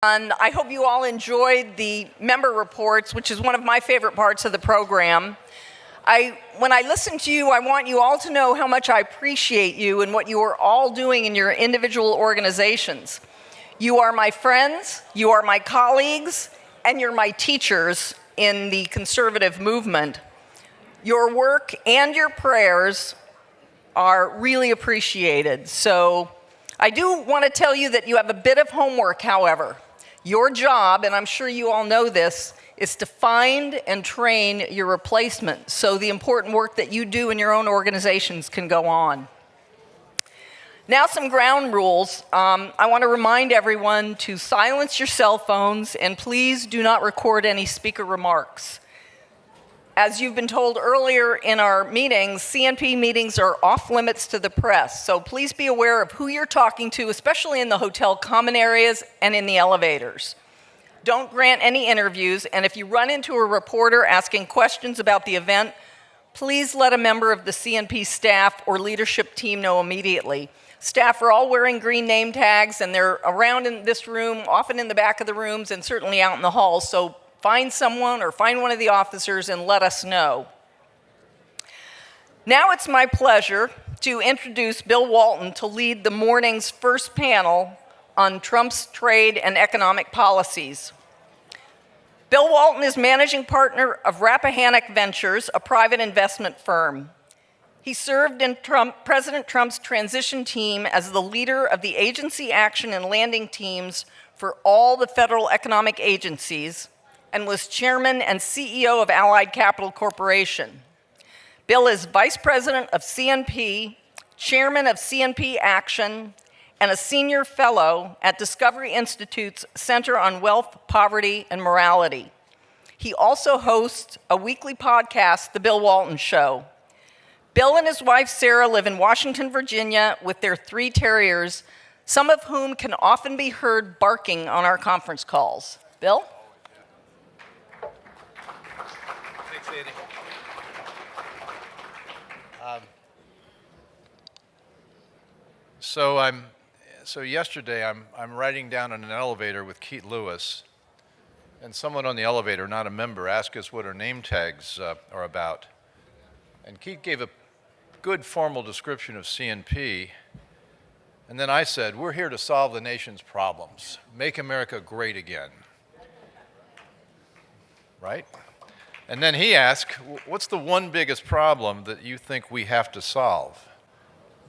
And I hope you all enjoyed the member reports, which is one of my favorite parts of the program. When I listen to you, I want you all to know how much I appreciate you and what you are all doing in your individual organizations. You are my friends, you are my colleagues, and you're my teachers in the conservative movement. Your work and your prayers are really appreciated. So I do want to tell you that you have a bit of homework, however. Your job, and I'm sure you all know this, is to find and train your replacement so the important work that you do in your own organizations can go on. Now some ground rules. I want to remind everyone to silence your cell phones and please do not record any speaker remarks. As you've been told earlier in our meetings, CNP meetings are off limits to the press, so please be aware of who you're talking to, especially in the hotel common areas and in the elevators. Don't grant any interviews, and if you run into a reporter asking questions about the event, please let a member of the CNP staff or leadership team know immediately. Staff are all wearing green name tags, and they're around in this room, often in the back of the rooms, and certainly out in the halls, so find someone or find one of the officers and let us know. Now it's my pleasure to introduce Bill Walton to lead the morning's first panel on Trump's trade and economic policies. Bill Walton is managing partner of Rappahannock Ventures, a private investment firm. He served in President Trump's transition team as the leader of the agency action and landing teams for all the federal economic agencies, and was chairman and CEO of Allied Capital Corporation. Bill is vice president of CNP, chairman of CNP Action, and a senior fellow at Discovery Institute's Center on Wealth, Poverty, and Morality. He also hosts a weekly podcast, The Bill Walton Show. Bill and his wife, Sarah, live in Washington, Virginia, with their 3 terriers, some of whom can often be heard barking on our conference calls. Bill? Sandy. So yesterday I'm riding down in an elevator with Keith Lewis, and someone on the elevator, not a member, asked us what our name tags are about. And Keith gave a good formal description of CNP, and then I said, we're here to solve the nation's problems, make America great again. Right? And then he asked, what's the one biggest problem that you think we have to solve?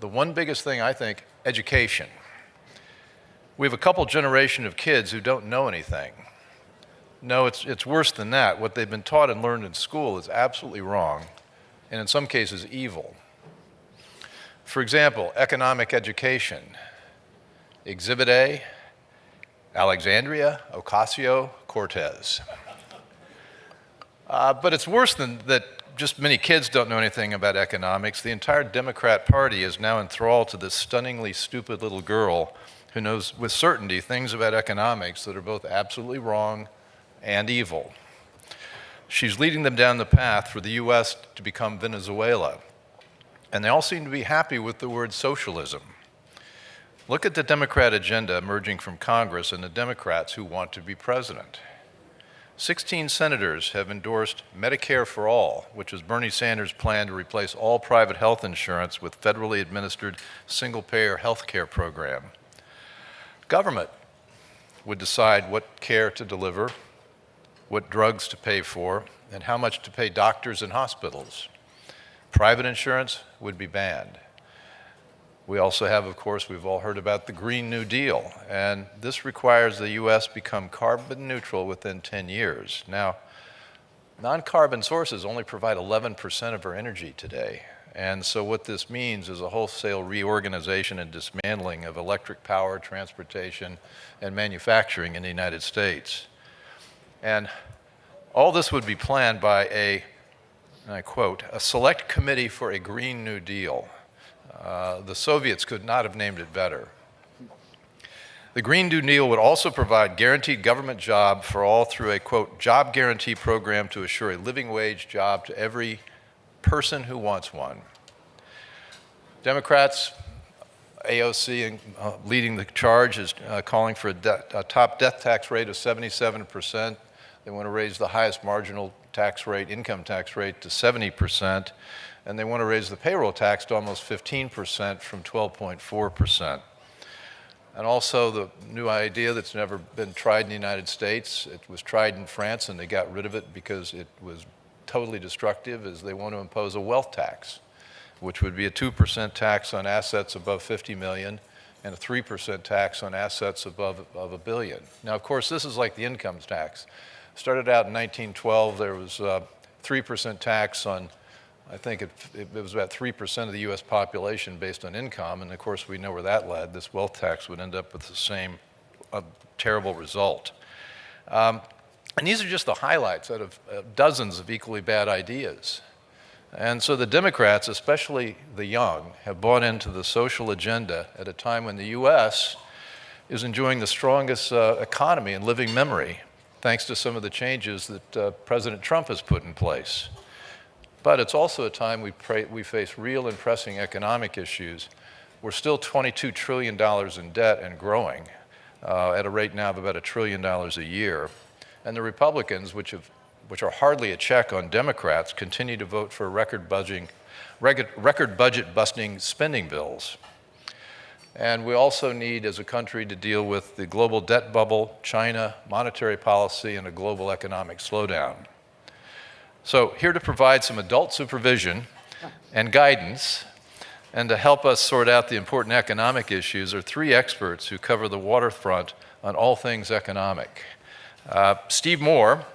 The one biggest thing, I think, education. We have a couple generation of kids who don't know anything. No, it's worse than that. What they've been taught and learned in school is absolutely wrong, and in some cases evil. For example, economic education. Exhibit A, Alexandria Ocasio-Cortez. But it's worse than that. Just many kids don't know anything about economics. The entire Democrat Party is now enthralled to this stunningly stupid little girl who knows with certainty things about economics that are both absolutely wrong and evil. She's leading them down the path for the U.S. to become Venezuela. And they all seem to be happy with the word socialism. Look at the Democrat agenda emerging from Congress and the Democrats who want to be president. 16 senators have endorsed Medicare for All, which is Bernie Sanders' plan to replace all private health insurance with federally administered single-payer health care program. Government would decide what care to deliver, what drugs to pay for, and how much to pay doctors and hospitals. Private insurance would be banned. We also have, of course, we've all heard about the Green New Deal, and this requires the U.S. become carbon neutral within 10 years. Now, non-carbon sources only provide 11% of our energy today, and so what this means is a wholesale reorganization and dismantling of electric power, transportation, and manufacturing in the United States. And all this would be planned by a, and I quote, a select committee for a Green New Deal. The Soviets could not have named it better. The Green New Deal would also provide guaranteed government job for all through a, quote, job guarantee program to assure a living wage job to every person who wants one. Democrats AOC leading the charge is calling for a top death tax rate of 77%. They want to raise the highest marginal tax rate, income tax rate, to 70%. And they want to raise the payroll tax to almost 15% from 12.4%. And also the new idea that's never been tried in the United States, it was tried in France and they got rid of it because it was totally destructive, is they want to impose a wealth tax, which would be a 2% tax on assets above 50 million and a 3% tax on assets above $1 billion. Now, of course, this is like the income tax. Started out in 1912, there was a 3% tax on, I think it was about 3% of the US population based on income, and of course we know where that led. This wealth tax would end up with the same terrible result. And these are just the highlights out of dozens of equally bad ideas. And so the Democrats, especially the young, have bought into the social agenda at a time when the US is enjoying the strongest economy in living memory, thanks to some of the changes that President Trump has put in place. But it's also a time we face real and pressing economic issues. We're still $22 trillion in debt and growing at a rate now of about $1 trillion a year. And the Republicans, which are hardly a check on Democrats, continue to vote for record budget-busting spending bills. And we also need, as a country, to deal with the global debt bubble, China, monetary policy, and a global economic slowdown. So here to provide some adult supervision and guidance and to help us sort out the important economic issues are three experts who cover the waterfront on all things economic. Steve Moore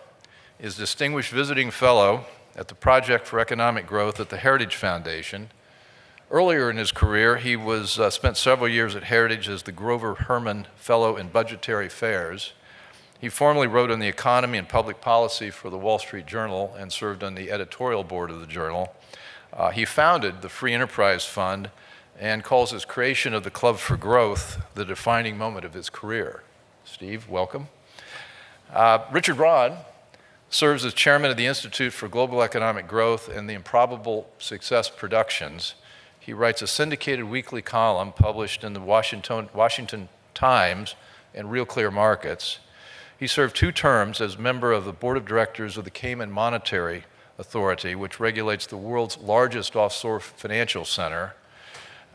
is Distinguished Visiting Fellow at the Project for Economic Growth at the Heritage Foundation. Earlier in his career, he spent several years at Heritage as the Grover Herman Fellow in Budgetary Affairs. He formerly wrote on the economy and public policy for the Wall Street Journal and served on the editorial board of the journal. He founded the Free Enterprise Fund and calls his creation of the Club for Growth the defining moment of his career. Steve, welcome. Richard Rahn serves as chairman of the Institute for Global Economic Growth and the Improbable Success Productions. He writes a syndicated weekly column published in the Washington Times and Real Clear Markets. He served 2 terms as member of the board of directors of the Cayman Monetary Authority, which regulates the world's largest offshore financial center.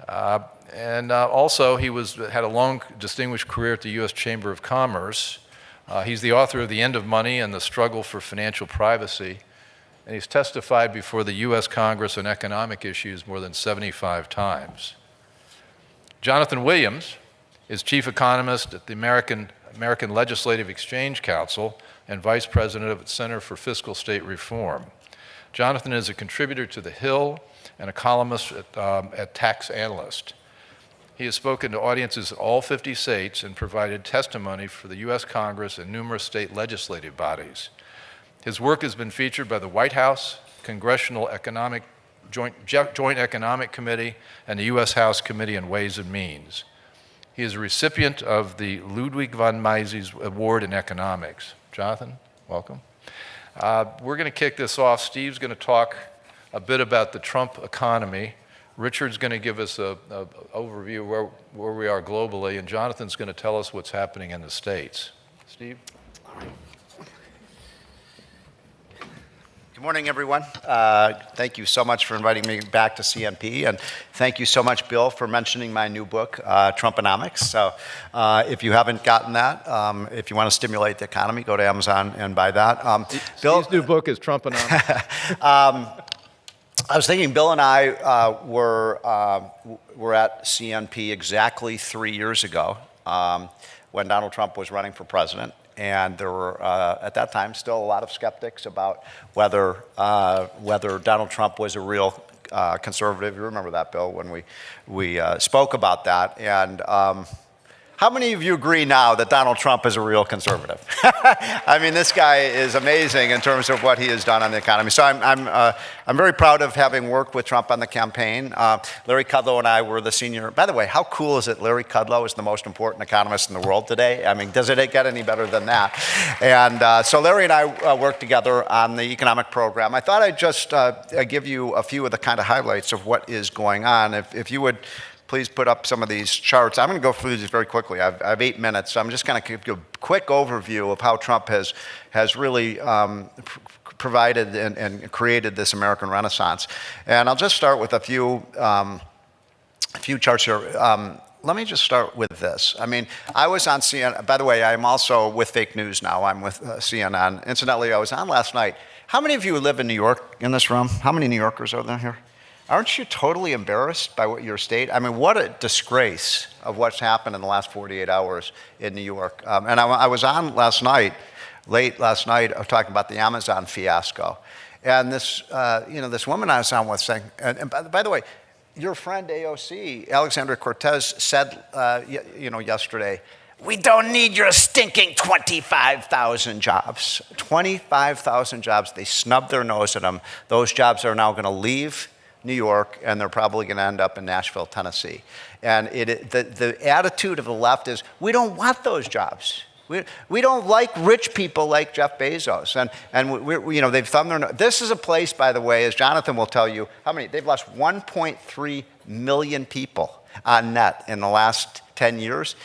Also, he had a long, distinguished career at the U.S. Chamber of Commerce. He's the author of The End of Money and the Struggle for Financial Privacy, and he's testified before the U.S. Congress on economic issues more than 75 times. Jonathon Williams is chief economist at the American Legislative Exchange Council and vice president of its Center for Fiscal State Reform. Jonathon is a contributor to The Hill and a columnist at Tax Analyst. He has spoken to audiences in all 50 states and provided testimony for the U.S. Congress and numerous state legislative bodies. His work has been featured by the White House, Congressional Joint Economic Committee, and the U.S. House Committee on Ways and Means. He is a recipient of the Ludwig von Mises Award in Economics. Jonathon, welcome. We're going to kick this off. Steve's going to talk a bit about the Trump economy. Richard's going to give us an overview of where we are globally, and Jonathon's going to tell us what's happening in the States. Steve? All right. Good morning, everyone. Thank you so much for inviting me back to CNP, and thank you so much, Bill, for mentioning my new book, Trumponomics. So if you haven't gotten that, if you want to stimulate the economy, go to Amazon and buy that. Bill, Steve's new book is Trumponomics. I was thinking Bill and I were at CNP exactly 3 years ago when Donald Trump was running for president. And there were, at that time, still a lot of skeptics about whether Donald Trump was a real conservative. You remember that, Bill, when we spoke about that. And how many of you agree now that Donald Trump is a real conservative? I mean, this guy is amazing in terms of what he has done on the economy. So I'm very proud of having worked with Trump on the campaign. Larry Kudlow and I were the senior. By the way, how cool is it Larry Kudlow is the most important economist in the world today? I mean, does it get any better than that? And so Larry and I worked together on the economic program. I thought I'd just give you a few of the kind of highlights of what is going on. If you would please put up some of these charts. I'm going to go through these very quickly. I have 8 minutes, so I'm just going to give you a quick overview of how Trump has really provided and created this American Renaissance. And I'll just start with a few charts here. Let me just start with this. I mean, I was on CNN. By the way, I'm also with fake news now. I'm with CNN. Incidentally, I was on last night. How many of you live in New York in this room? How many New Yorkers are there here? Aren't you totally embarrassed by what your state? I mean, what a disgrace of what's happened in the last 48 hours in New York. And I was on last night, late last night, talking about the Amazon fiasco. And this, this woman I was on with saying, and by the way, your friend AOC, Alexandria Cortez, said, yesterday, we don't need your stinking 25,000 jobs. 25,000 jobs. They snubbed their nose at them. Those jobs are now going to leave New York, and they're probably going to end up in Nashville, Tennessee. And the attitude of the left is, we don't want those jobs. We don't like rich people like Jeff Bezos. And they've thumbed their nose. This is a place, by the way, as Jonathon will tell you, they've lost 1.3 million people on net in the last 10 years.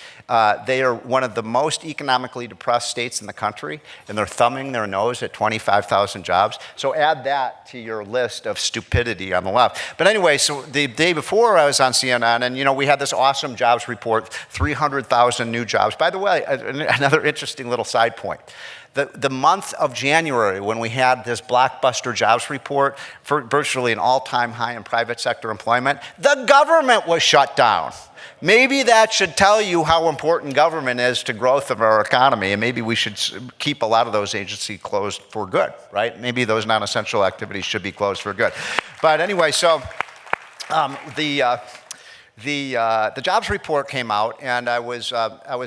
They are one of the most economically depressed states in the country, and they're thumbing their nose at 25,000 jobs. So add that to your list of stupidity on the left. But anyway, so the day before I was on CNN, and we had this awesome jobs report, 300,000 new jobs. By the way, another interesting little side point. The month of January, when we had this blockbuster jobs report, for virtually an all-time high in private sector employment, the government was shut down. Maybe that should tell you how important government is to growth of our economy, and maybe we should keep a lot of those agencies closed for good, right? Maybe those non-essential activities should be closed for good. But anyway, so the jobs report came out, and I was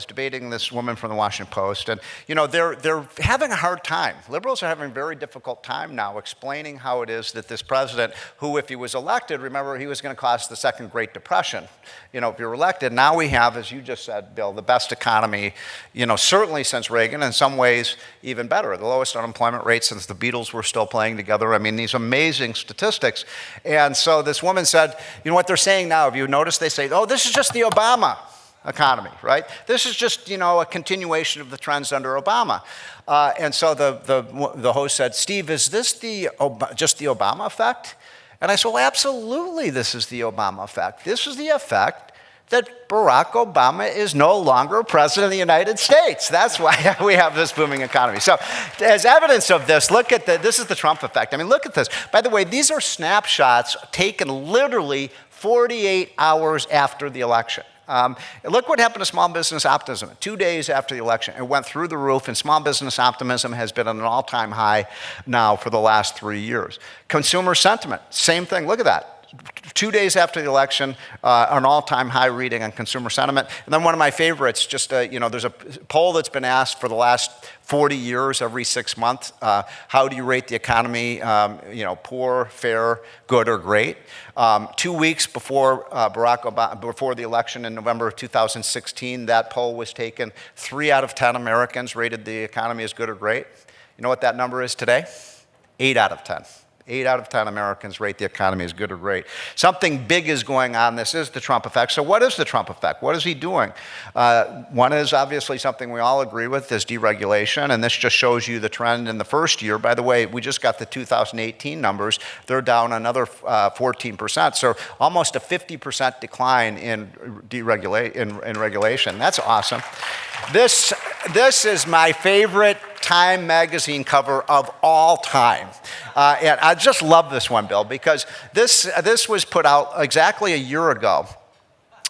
debating this woman from the Washington Post, and they're having a hard time. Liberals are having a very difficult time now explaining how it is that this president, who if he was elected, remember he was going to cause the second Great Depression. If you're elected, now we have, as you just said, Bill, the best economy, certainly since Reagan, in some ways even better, the lowest unemployment rate since the Beatles were still playing together. I mean, these amazing statistics. And so this woman said, what they're saying now, have you noticed? They say, oh, this is just the Obama economy, right? This is just, a continuation of the trends under Obama. And so the host said, Steve, is this just the Obama effect? And I said, well, absolutely this is the Obama effect. This is the effect that Barack Obama is no longer president of the United States. That's why we have this booming economy. So as evidence of this, this is the Trump effect. I mean, look at this. By the way, these are snapshots taken literally 48 hours after the election. Look what happened to small business optimism. 2 days after the election, it went through the roof, and small business optimism has been at an all-time high now for the last 3 years. Consumer sentiment, same thing. Look at that. 2 days after the election, an all-time high reading on consumer sentiment. And then one of my favorites, there's a poll that's been asked for the last 40 years, every 6 months. How do you rate the economy? Poor, fair, good, or great? 2 weeks before Barack Obama, before the election in November of 2016, that poll was taken. 3 out of 10 Americans rated the economy as good or great. You know what that number is today? 8 out of 10. 8 out of 10 Americans rate the economy as good or great. Something big is going on. This is the Trump effect. So what is the Trump effect? What is he doing? One is obviously something we all agree with, is deregulation, and this just shows you the trend in the first year. By the way, we just got the 2018 numbers. They're down another 14%, so almost a 50% decline in regulation. That's awesome. This is my favorite Time magazine cover of all time. And I just love this one, Bill, because this was put out exactly a year ago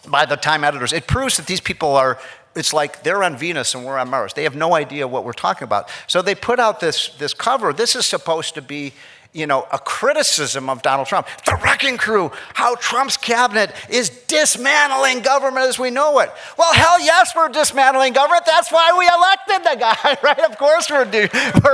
by the Time editors. It proves that these people it's like they're on Venus and we're on Mars. They have no idea what we're talking about. So they put out this cover. This is supposed to be a criticism of Donald Trump. The wrecking crew, how Trump's cabinet is dismantling government as we know it. Well, hell yes, we're dismantling government. That's why we elected the guy, right? Of course we're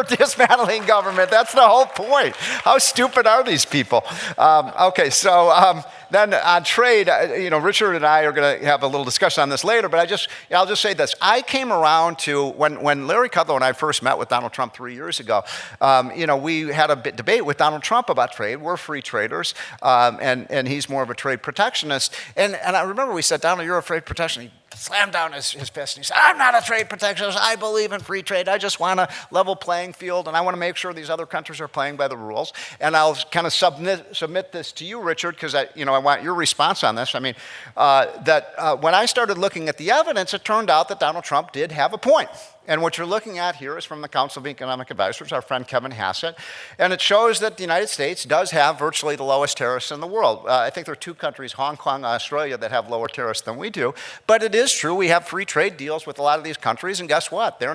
dismantling government. That's the whole point. How stupid are these people? Okay, so then on trade, Richard and I are going to have a little discussion on this later, but I'll just say this. I came around to, when Larry Kudlow and I first met with Donald Trump 3 years ago, we had a debate with Donald Trump about trade. We're free traders, and he's more of a trade protectionist. And I remember we said, Donald, you're a trade protectionist. He slammed down his fist and he said, I'm not a trade protectionist. I believe in free trade. I just want a level playing field, and I want to make sure these other countries are playing by the rules. And I'll kind of submit this to you, Richard, because I want your response on this. I mean, when I started looking at the evidence, it turned out that Donald Trump did have a point. And what you're looking at here is from the Council of Economic Advisors, our friend Kevin Hassett. And it shows that the United States does have virtually the lowest tariffs in the world. I think there are two countries, Hong Kong and Australia, that have lower tariffs than we do. But it is true, we have free trade deals with a lot of these countries. And guess what? They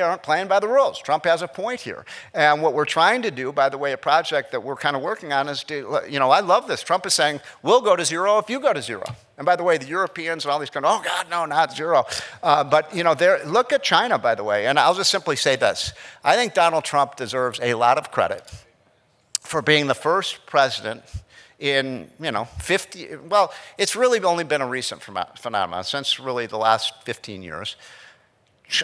aren't playing by the rules. Trump has a point here. And what we're trying to do, by the way, a project that we're kind of working on is I love this. Trump is saying, we'll go to zero if you go to zero. And by the way, the Europeans and all these countries, oh God, no, not zero. But look at China, by the way, and I'll just simply say this. I think Donald Trump deserves a lot of credit for being the first president in, 50, well, it's really only been a recent phenomenon since really the last 15 years.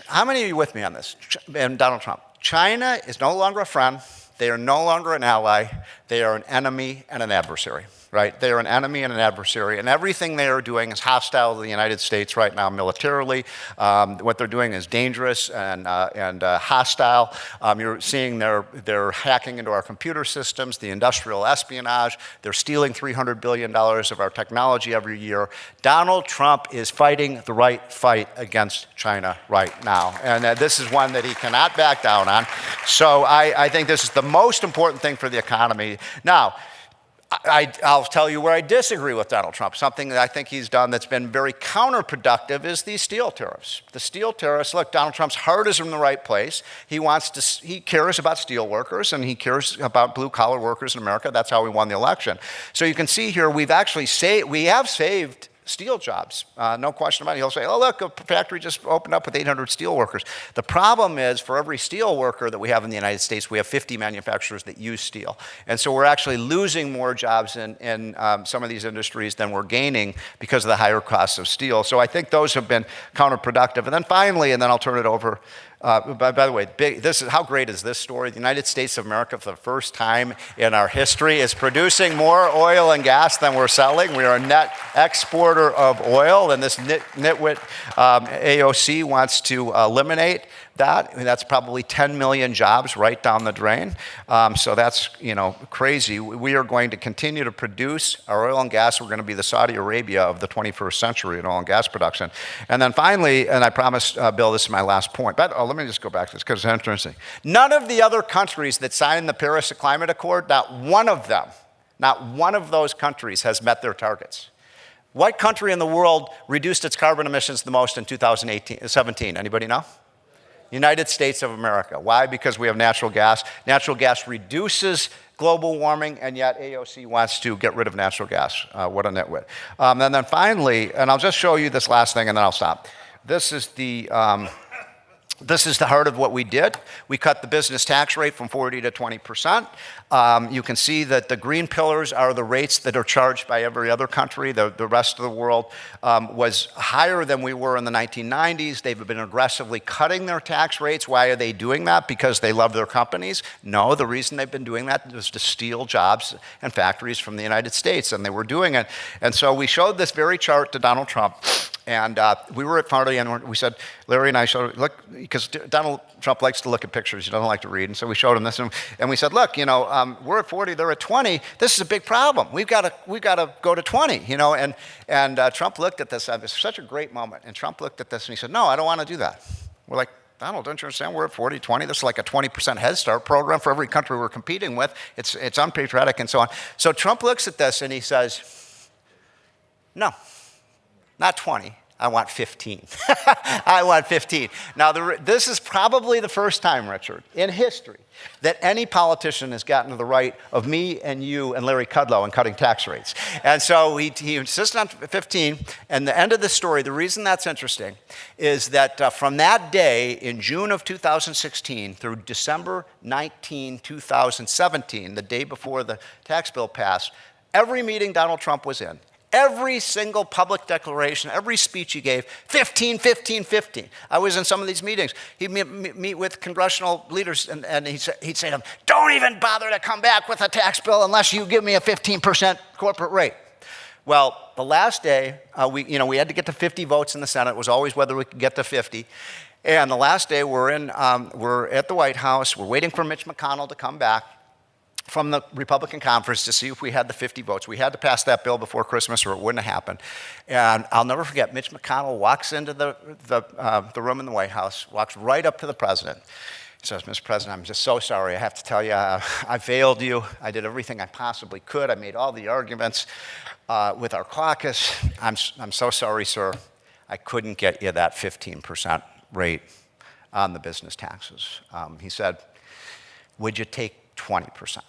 How many of you with me on this? And Donald Trump. China is no longer a friend. They are no longer an ally. They are an enemy and an adversary. Right? They are an enemy and an adversary, and everything they are doing is hostile to the United States right now militarily. What they're doing is dangerous and hostile. You're seeing they're hacking into our computer systems, the industrial espionage. They're stealing $300 billion of our technology every year. Donald Trump is fighting the right fight against China right now, and this is one that he cannot back down on. So I think this is the most important thing for the economy. Now, I'll tell you where I disagree with Donald Trump. Something that I think he's done that's been very counterproductive is these steel tariffs. The steel tariffs, look, Donald Trump's heart is in the right place. He cares about steel workers, and he cares about blue-collar workers in America. That's how we won the election. So you can see here, we have saved steel jobs, no question about it. He'll say, oh, look, a factory just opened up with 800 steel workers. The problem is, for every steel worker that we have in the United States, we have 50 manufacturers that use steel. And so we're actually losing more jobs in some of these industries than we're gaining because of the higher costs of steel. So I think those have been counterproductive. And then finally, and then I'll turn it over, by the way, how great is this story? The United States of America, for the first time in our history, is producing more oil and gas than we're selling. We are a net exporter of oil, and this nitwit AOC wants to eliminate that. I mean, that's probably 10 million jobs right down the drain. So that's crazy. We are going to continue to produce our oil and gas. We're going to be the Saudi Arabia of the 21st century in oil and gas production. And then finally, and I promised Bill, this is my last point, but let me just go back to this because it's interesting. None of the other countries that signed the Paris Climate Accord, not one of them, not one of those countries has met their targets. What country in the world reduced its carbon emissions the most in 2017? Anybody know? United States of America. Why? Because we have natural gas. Natural gas reduces global warming, and yet AOC wants to get rid of natural gas. What a nitwit. And then finally, and I'll just show you this last thing, and then I'll stop. This is the heart of what we did. We cut the business tax rate from 40 to 20%. You can see that the green pillars are the rates that are charged by every other country. The rest of the world was higher than we were in the 1990s. They've been aggressively cutting their tax rates. Why are they doing that? Because they love their companies? No, the reason they've been doing that was to steal jobs and factories from the United States, and they were doing it. And so we showed this very chart to Donald Trump. And we were at party, and we said, Larry and I showed, look, because Donald Trump likes to look at pictures, he doesn't like to read, and so we showed him this, and we said, look, we're at 40, they're at 20. This is a big problem. We've got to go to 20, And Trump looked at this. It was such a great moment. And Trump looked at this, and he said, no, I don't want to do that. We're like, Donald, don't you understand? We're at 40, 20. This is like a 20% Head Start program for every country we're competing with. It's unpatriotic and so on. So Trump looks at this, and he says, no. Not 20, I want 15. I want 15. Now, this is probably the first time, Richard, in history that any politician has gotten to the right of me and you and Larry Kudlow in cutting tax rates. And so he insisted on 15. And the end of the story, the reason that's interesting is that from that day in June of 2016 through December 19, 2017, the day before the tax bill passed, every meeting Donald Trump was in, every single public declaration, every speech he gave, 15, 15, 15. I was in some of these meetings. He'd meet with congressional leaders, and he'd say to them, don't even bother to come back with a tax bill unless you give me a 15% corporate rate. Well, the last day, we had to get to 50 votes in the Senate. It was always whether we could get to 50. And the last day, we're at the White House. We're waiting for Mitch McConnell to come back from the Republican conference to see if we had the 50 votes. We had to pass that bill before Christmas or it wouldn't have happened. And I'll never forget, Mitch McConnell walks into the room in the White House, walks right up to the president. He says, Mr. President, I'm just so sorry. I have to tell you, I failed you. I did everything I possibly could. I made all the arguments with our caucus. I'm so sorry, sir. I couldn't get you that 15% rate on the business taxes. He said, would you take 20%?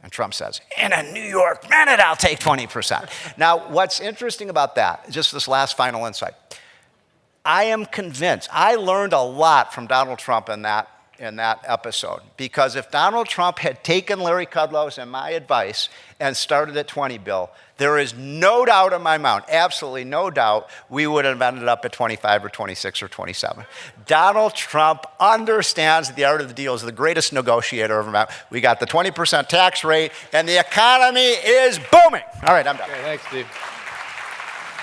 And Trump says, in a New York minute, I'll take 20%. Now, what's interesting about that, just this last final insight, I am convinced, I learned a lot from Donald Trump in that episode, because if Donald Trump had taken Larry Kudlow's and my advice and started at 20, Bill, there is no doubt in my mind, absolutely no doubt, we would have ended up at 25 or 26 or 27. Donald Trump understands the art of the deal, is the greatest negotiator ever met. We got the 20% tax rate, and the economy is booming. All right, I'm done. Okay, thanks, Steve.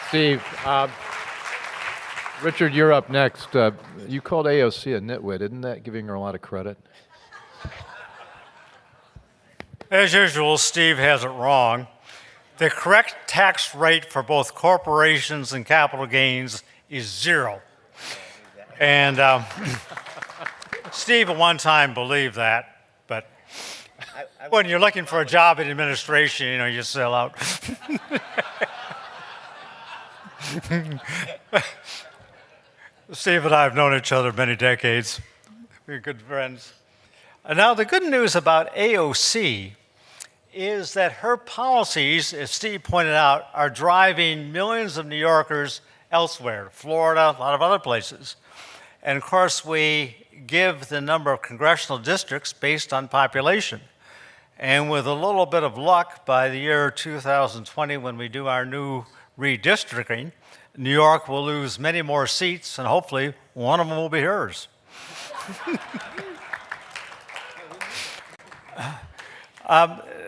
Steve, Richard, you're up next. You called AOC a nitwit. Isn't that giving her a lot of credit? As usual, Steve has it wrong. The correct tax rate for both corporations and capital gains is 0. And Steve at one time believed that, but when you're looking for a job in administration, you sell out. Steve and I have known each other many decades. We're good friends. And now the good news about AOC is that her policies, as Steve pointed out, are driving millions of New Yorkers elsewhere, Florida, a lot of other places. And of course, we give the number of congressional districts based on population. And with a little bit of luck, by the year 2020, when we do our new redistricting, New York will lose many more seats, and hopefully one of them will be hers.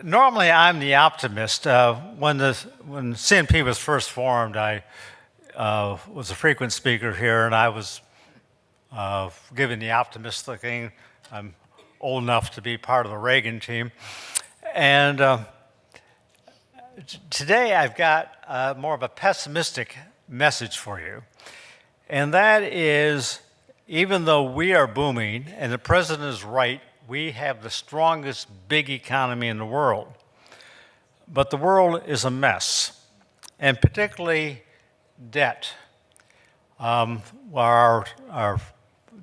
Normally, I'm the optimist. When CNP was first formed, I was a frequent speaker here, and I was given the optimist looking. I'm old enough to be part of the Reagan team. And today, I've got more of a pessimistic message for you. And that is, even though we are booming, and the president is right, we have the strongest big economy in the world. But the world is a mess, and particularly debt. Our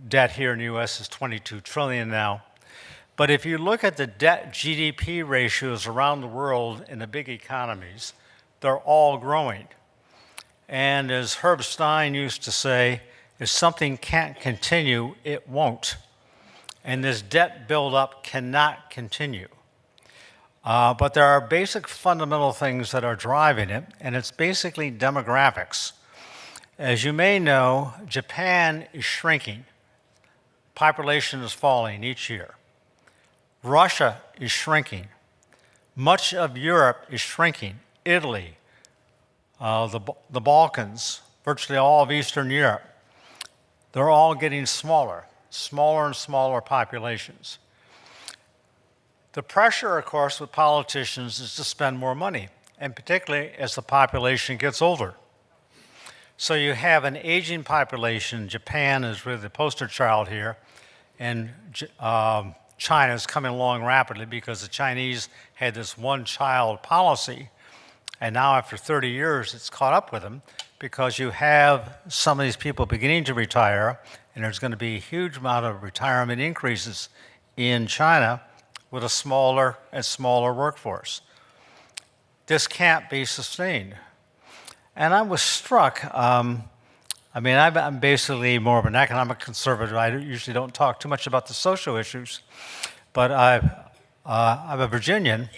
debt here in the U.S. is $22 trillion now. But if you look at the debt GDP ratios around the world in the big economies, they're all growing. And as Herb Stein used to say, if something can't continue, it won't. And this debt buildup cannot continue. But there are basic fundamental things that are driving it, and it's basically demographics. As you may know, Japan is shrinking. Population is falling each year. Russia is shrinking. Much of Europe is shrinking. Italy, the Balkans, virtually all of Eastern Europe, they're all getting smaller and smaller populations. The pressure, of course, with politicians is to spend more money, and particularly as the population gets older. So you have an aging population. Japan is really the poster child here, and China is coming along rapidly because the Chinese had this one-child policy, and now after 30 years, it's caught up with them because you have some of these people beginning to retire, and there's going to be a huge amount of retirement increases in China with a smaller and smaller workforce. This can't be sustained. And I was struck, I'm basically more of an economic conservative. I usually don't talk too much about the social issues, but I'm a Virginian,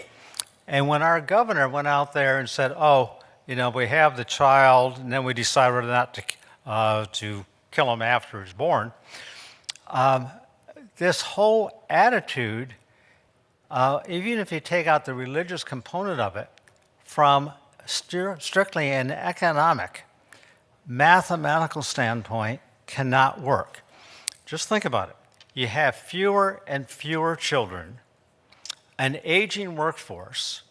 And when our governor went out there and said, oh, we have the child, and then we decide whether or not to kill him after he's born, this whole attitude, even if you take out the religious component of it, from strictly an economic, mathematical standpoint, cannot work. Just think about it. You have fewer and fewer children, an aging workforce,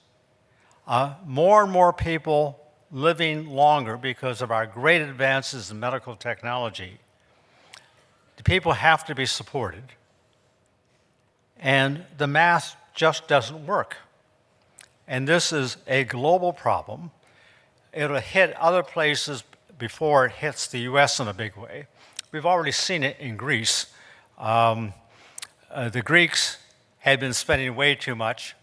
more and more people living longer because of our great advances in medical technology. The people have to be supported. And the math just doesn't work. And this is a global problem. It'll hit other places before it hits the US in a big way. We've already seen it in Greece. The Greeks had been spending way too much.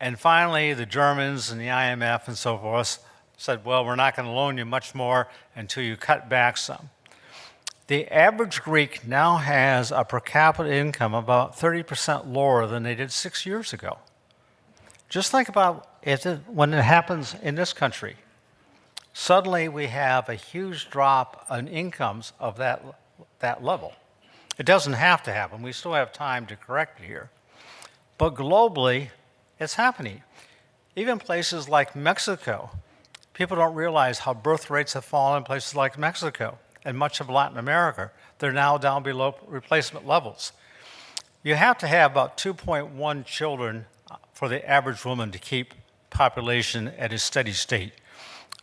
And finally, the Germans and the IMF and so forth said, well, we're not going to loan you much more until you cut back some. The average Greek now has a per capita income about 30% lower than they did 6 years ago. Just think about when it happens in this country. Suddenly we have a huge drop in incomes of that level. It doesn't have to happen. We still have time to correct it here. But globally, it's happening. Even places like Mexico, people don't realize how birth rates have fallen in places like Mexico and much of Latin America. They're now down below replacement levels. You have to have about 2.1 children for the average woman to keep population at a steady state.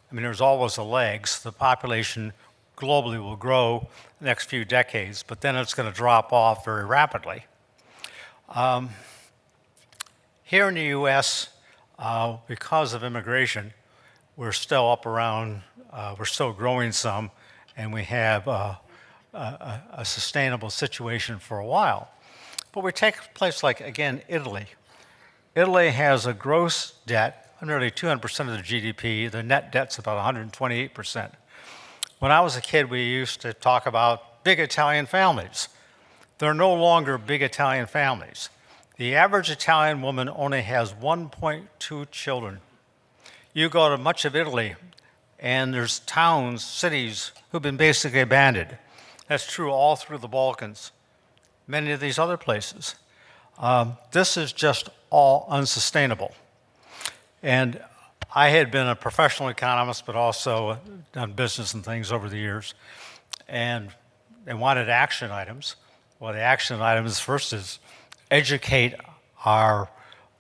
I mean, there's always a lags. The population globally will grow the next few decades, but then it's going to drop off very rapidly. Here in the US, because of immigration, we're still up around, we're still growing some, and we have a sustainable situation for a while. But we take a place like, again, Italy. Italy has a gross debt of nearly 200% of the GDP. The net debt's about 128%. When I was a kid, we used to talk about big Italian families. They're no longer big Italian families. The average Italian woman only has 1.2 children. You go to much of Italy, and there's towns, cities, who've been basically abandoned. That's true all through the Balkans, many of these other places. This is just all unsustainable. And I had been a professional economist, but also done business and things over the years. And they wanted action items. Well, the action items first is educate our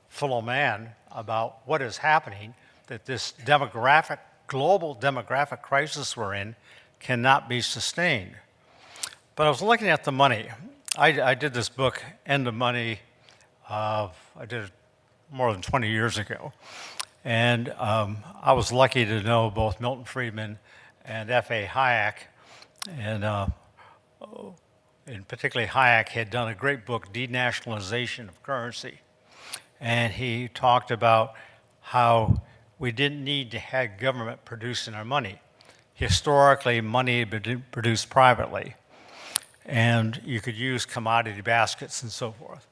fellow man about what is happening, that this global demographic crisis we're in cannot be sustained. But I was looking at the money. I did this book, End of Money, I did it more than 20 years ago. And I was lucky to know both Milton Friedman and F.A. Hayek. And particularly Hayek had done a great book, Denationalization of Currency. And he talked about how we didn't need to have government producing our money. Historically, money had been produced privately. And you could use commodity baskets and so forth.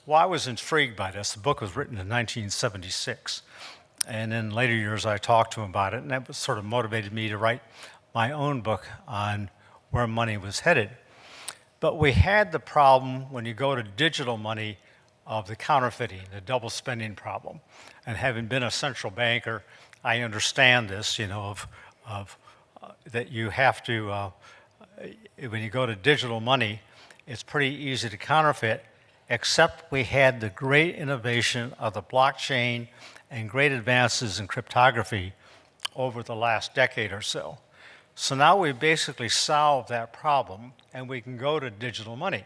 Well, I was intrigued by this. The book was written in 1976. And in later years, I talked to him about it, and that sort of motivated me to write my own book on where money was headed. But we had the problem, when you go to digital money, of the counterfeiting, the double spending problem. And having been a central banker, I understand this, that you have to, when you go to digital money, it's pretty easy to counterfeit, except we had the great innovation of the blockchain and great advances in cryptography over the last decade or so. So now we've basically solved that problem, and we can go to digital money.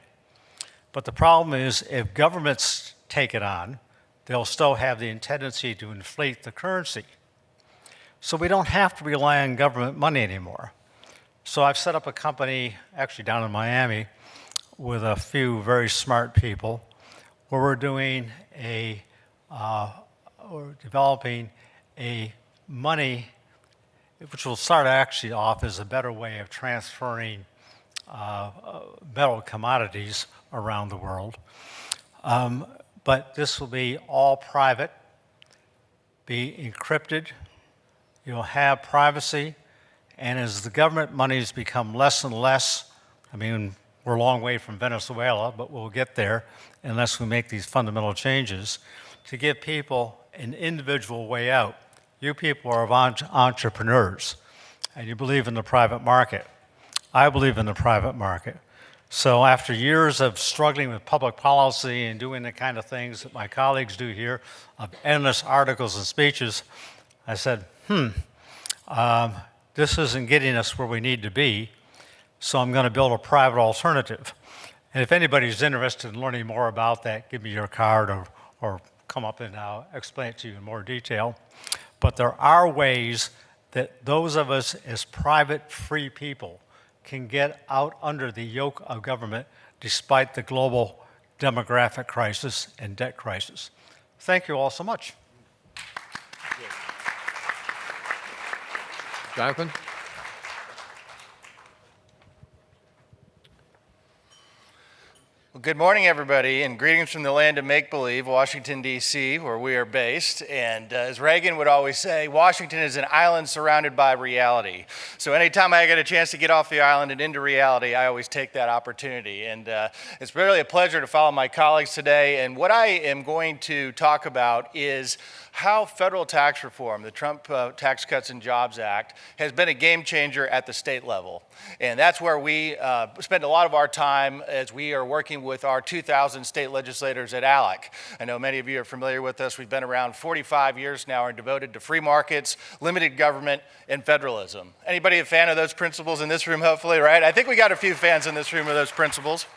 But the problem is, if governments take it on, they'll still have the tendency to inflate the currency. So we don't have to rely on government money anymore. So I've set up a company, actually down in Miami, with a few very smart people, where we're developing a money which will start actually off as a better way of transferring metal commodities around the world. But this will be all private. be encrypted. You'll have privacy. And as the government monies become less and less, I mean, we're a long way from Venezuela, but we'll get there unless we make these fundamental changes, to give people an individual way out. You people are entrepreneurs, and you believe in the private market. I believe in the private market. So after years of struggling with public policy and doing the kind of things that my colleagues do here, of endless articles and speeches, I said, this isn't getting us where we need to be, so I'm going to build a private alternative. And if anybody's interested in learning more about that, give me your card or come up and I'll explain it to you in more detail. But there are ways that those of us as private, free people can get out under the yoke of government despite the global demographic crisis and debt crisis. Thank you all so much. Jonathon? Well, good morning, everybody, and greetings from the land of make-believe, Washington, D.C., where we are based. And as Reagan would always say, Washington is an island surrounded by reality. So anytime I get a chance to get off the island and into reality, I always take that opportunity. And it's really a pleasure to follow my colleagues today. And what I am going to talk about is how federal tax reform, the Trump Tax Cuts and Jobs Act, has been a game changer at the state level. And that's where we spend a lot of our time as we are working with our 2,000 state legislators at ALEC. I know many of you are familiar with us. We've been around 45 years now and devoted to free markets, limited government, and federalism. Anybody a fan of those principles in this room, hopefully, right? I think we got a few fans in this room of those principles.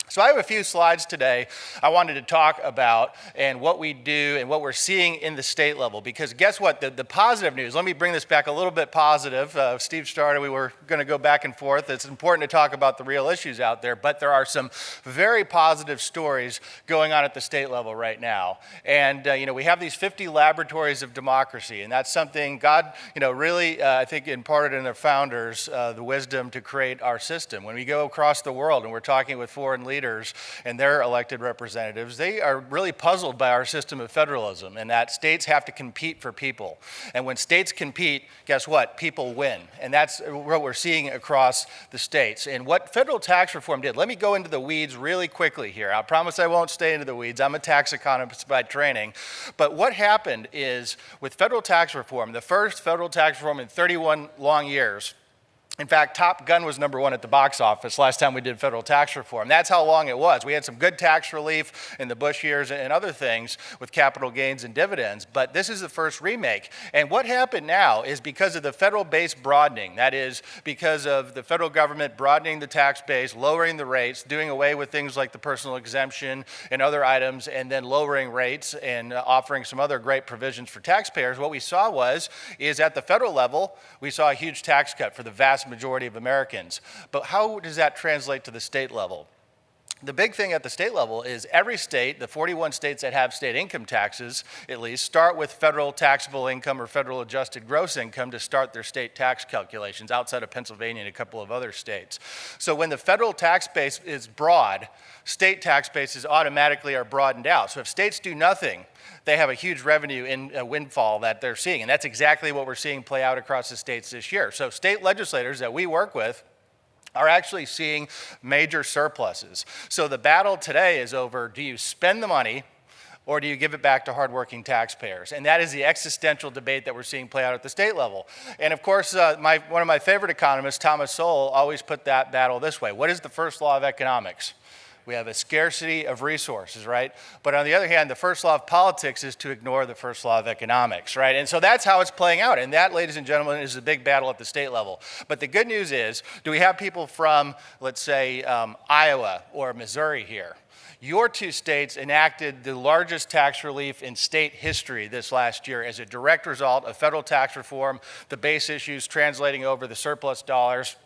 So I have a few slides today I wanted to talk about and what we do and what we're seeing in the state level. Because guess what? The positive news, let me bring this back a little bit positive. Steve started, we were going to go back and forth. It's important to talk about the real issues out there, but there are some very positive stories going on at the state level right now. And, we have these 50 laboratories of democracy, and that's something God, really, I think, imparted in their founders the wisdom to create our system. When we go across the world and we're talking with foreign leaders, and their elected representatives, they are really puzzled by our system of federalism and that states have to compete for people. And when states compete, guess what? People win. And that's what we're seeing across the states. And what federal tax reform did, let me go into the weeds really quickly here. I promise I won't stay into the weeds. I'm a tax economist by training. But what happened is with federal tax reform, the first federal tax reform in 31 long years, in fact, Top Gun was #1 at the box office last time we did federal tax reform. That's how long it was. We had some good tax relief in the Bush years and other things with capital gains and dividends, but this is the first remake. And what happened now is because of the federal base broadening, that is because of the federal government broadening the tax base, lowering the rates, doing away with things like the personal exemption and other items, and then lowering rates and offering some other great provisions for taxpayers, what we saw is at the federal level, we saw a huge tax cut for the vast majority of Americans. But how does that translate to the state level? The big thing at the state level is every state, the 41 states that have state income taxes, at least, start with federal taxable income or federal adjusted gross income to start their state tax calculations outside of Pennsylvania and a couple of other states. So when the federal tax base is broad, state tax bases automatically are broadened out. So if states do nothing, they have a huge revenue in a windfall that they're seeing. And that's exactly what we're seeing play out across the states this year. So state legislators that we work with are actually seeing major surpluses. So the battle today is over, do you spend the money or do you give it back to hardworking taxpayers? And that is the existential debate that we're seeing play out at the state level. And of course, one of my favorite economists, Thomas Sowell, always put that battle this way. What is the first law of economics? We have a scarcity of resources, right? But on the other hand, the first law of politics is to ignore the first law of economics, right? And so that's how it's playing out. And that, ladies and gentlemen, is a big battle at the state level. But the good news is, do we have people from, let's say, Iowa or Missouri here? Your two states enacted the largest tax relief in state history this last year as a direct result of federal tax reform, the base issues translating over the surplus dollars,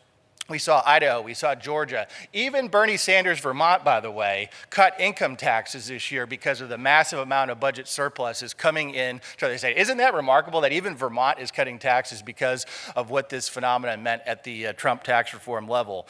We saw Idaho, we saw Georgia. Even Bernie Sanders' Vermont, by the way, cut income taxes this year because of the massive amount of budget surpluses coming in to the state. Isn't that remarkable that even Vermont is cutting taxes because of what this phenomenon meant at the Trump tax reform level?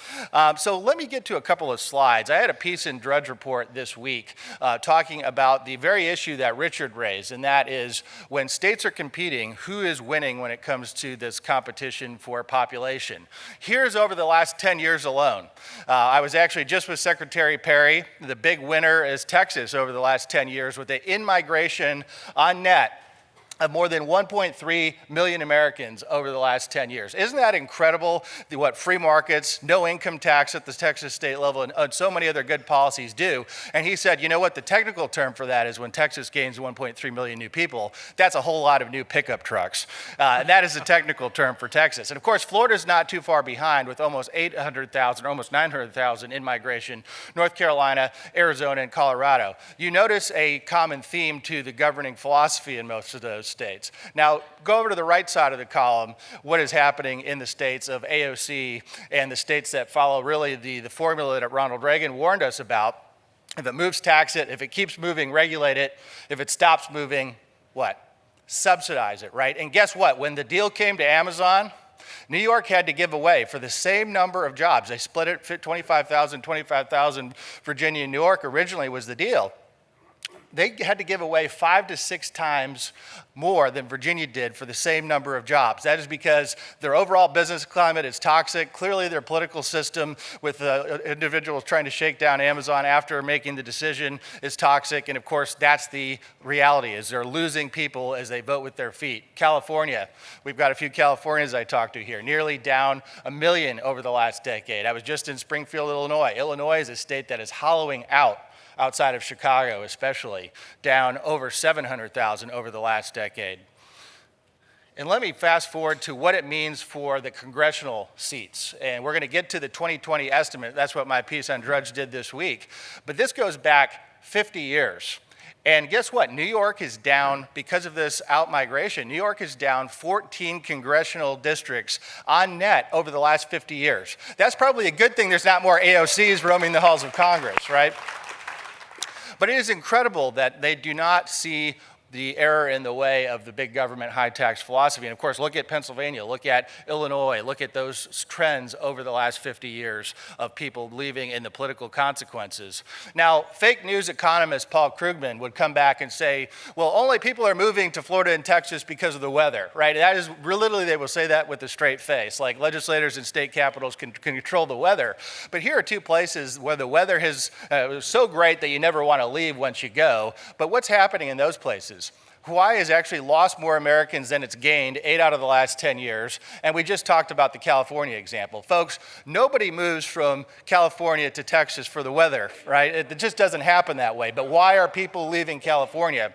So let me get to a couple of slides. I had a piece in Drudge Report this week talking about the very issue that Richard raised, and that is when states are competing, who is winning when it comes to this competition for population? Here's over the last 10 years alone. I was actually just with Secretary Perry. The big winner is Texas over the last 10 years with the in-migration on net of more than 1.3 million Americans over the last 10 years. Isn't that incredible, what free markets, no income tax at the Texas state level, and so many other good policies do? And he said, you know what, the technical term for that is when Texas gains 1.3 million new people, that's a whole lot of new pickup trucks. And that is the technical term for Texas. And of course, Florida's not too far behind with almost 800,000, almost 900,000 in migration, North Carolina, Arizona, and Colorado. You notice a common theme to the governing philosophy in most of those states. Now, go over to the right side of the column, what is happening in the states of AOC and the states that follow really the formula that Ronald Reagan warned us about. If it moves, tax it. If it keeps moving, regulate it. If it stops moving, what? Subsidize it, right? And guess what? When the deal came to Amazon, New York had to give away for the same number of jobs. They split it, 25,000, Virginia and New York originally was the deal. They had to give away 5 to 6 times more than Virginia did for the same number of jobs. That is because their overall business climate is toxic. Clearly, their political system with individuals trying to shake down Amazon after making the decision is toxic. And of course, that's the reality, is they're losing people as they vote with their feet. California, we've got a few Californians I talked to here, nearly down 1 million over the last decade. I was just in Springfield, Illinois. Illinois is a state that is hollowing out, outside of Chicago especially, down over 700,000 over the last decade. And let me fast forward to what it means for the congressional seats. And we're going to get to the 2020 estimate. That's what my piece on Drudge did this week. But this goes back 50 years. And guess what? New York is down, because of this out-migration, New York is down 14 congressional districts on net over the last 50 years. That's probably a good thing there's not more AOCs roaming the halls of Congress, right? But it is incredible that they do not see the error in the way of the big government high tax philosophy. And of course, look at Pennsylvania, look at Illinois, look at those trends over the last 50 years of people leaving and the political consequences. Now, fake news economist Paul Krugman would come back and say, well, only people are moving to Florida and Texas because of the weather, right? That is, literally they will say that with a straight face, like legislators in state capitals can control the weather. But here are 2 places where the weather is so great that you never want to leave once you go. But what's happening in those places? Hawaii has actually lost more Americans than it's gained 8 out of the last 10 years. And we just talked about the California example. Folks, nobody moves from California to Texas for the weather, right? It just doesn't happen that way. But why are people leaving California?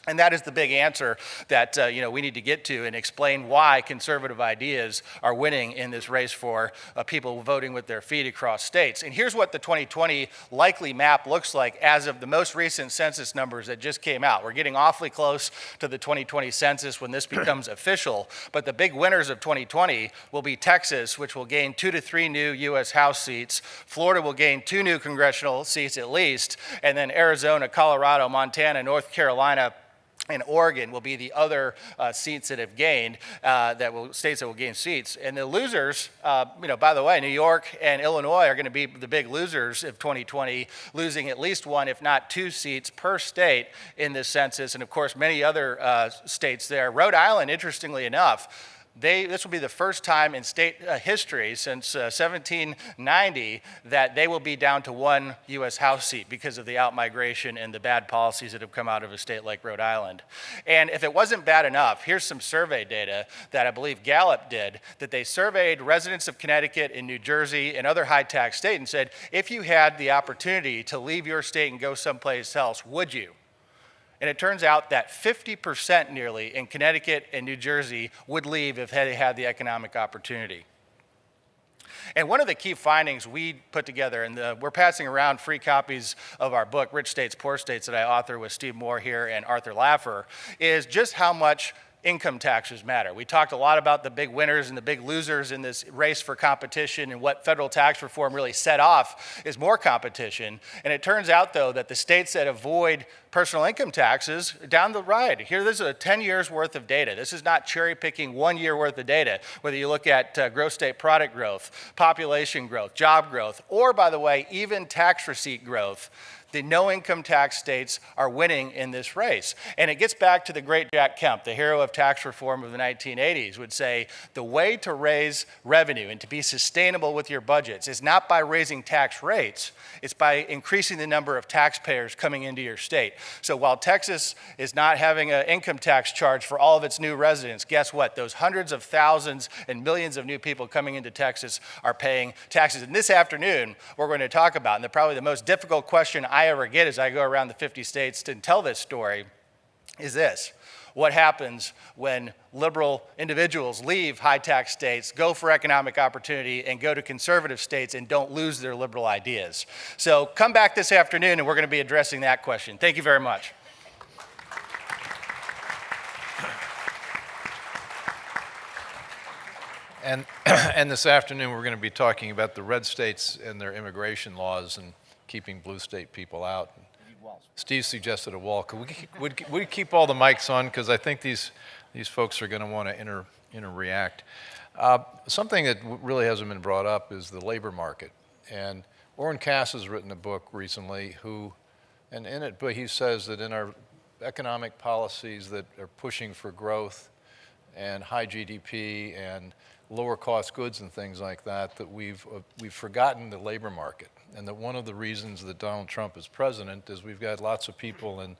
And that is the big answer that we need to get to and explain why conservative ideas are winning in this race for people voting with their feet across states. And here's what the 2020 likely map looks like as of the most recent census numbers that just came out. We're getting awfully close to the 2020 census when this becomes official. But the big winners of 2020 will be Texas, which will gain 2 to 3 new U.S. House seats. Florida will gain 2 new congressional seats at least. And then Arizona, Colorado, Montana, North Carolina, and Oregon will be the other seats that have gained, states that will gain seats. And the losers, by the way, New York and Illinois are going to be the big losers of 2020, losing at least 1, if not 2 seats per state in this census. And of course, many other states there. Rhode Island, interestingly enough, this will be the first time in state history since 1790 that they will be down to 1 U.S. House seat because of the out-migration and the bad policies that have come out of a state like Rhode Island. And if it wasn't bad enough, here's some survey data that I believe Gallup did, that they surveyed residents of Connecticut and New Jersey and other high-tax states and said, if you had the opportunity to leave your state and go someplace else, would you? And it turns out that 50% nearly in Connecticut and New Jersey would leave if they had the economic opportunity. And one of the key findings we put together, and we're passing around free copies of our book, Rich States, Poor States, that I author with Steve Moore here and Arthur Laffer, is just how much income taxes matter. We talked a lot about the big winners and the big losers in this race for competition, and what federal tax reform really set off is more competition. And it turns out, though, that the states that avoid personal income taxes are down the ride. Here, this is a 10 years worth of data. This is not cherry picking 1 year worth of data, whether you look at gross state product growth, population growth, job growth, or, by the way, even tax receipt growth. The no-income tax states are winning in this race. And it gets back to the great Jack Kemp, the hero of tax reform of the 1980s, would say the way to raise revenue and to be sustainable with your budgets is not by raising tax rates, it's by increasing the number of taxpayers coming into your state. So while Texas is not having an income tax charge for all of its new residents, guess what? Those hundreds of thousands and millions of new people coming into Texas are paying taxes. And this afternoon, we're going to talk about, and probably the most difficult question I ever get as I go around the 50 states to tell this story, is this. What happens when liberal individuals leave high-tax states, go for economic opportunity, and go to conservative states and don't lose their liberal ideas? So come back this afternoon, and we're going to be addressing that question. Thank you very much. And this afternoon, we're going to be talking about the red states and their immigration laws and keeping blue state people out. Steve suggested a wall. Could we keep all the mics on? Because I think these folks are going to want to interact. Something that really hasn't been brought up is the labor market. And Orrin Cass has written a book recently and in it, but he says that in our economic policies that are pushing for growth and high GDP and lower cost goods and things like that, that we've forgotten the labor market. And that one of the reasons that Donald Trump is president is we've got lots of people in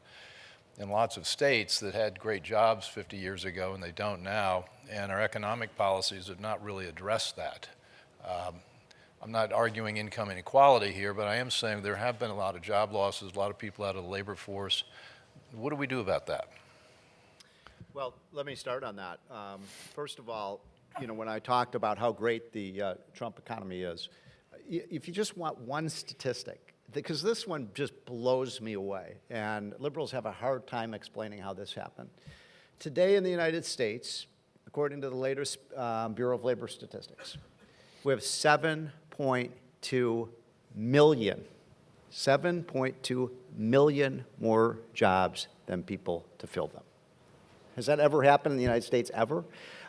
lots of states that had great jobs 50 years ago and they don't now, and our economic policies have not really addressed that. I'm not arguing income inequality here, but I am saying there have been a lot of job losses, a lot of people out of the labor force. What do we do about that? Well, let me start on that. First of all, when I talked about how great the Trump economy is, if you just want one statistic, because this one just blows me away, and liberals have a hard time explaining how this happened. Today in the United States, according to the latest Bureau of Labor Statistics, we have 7.2 million more jobs than people to fill them. Has that ever happened in the United States, ever?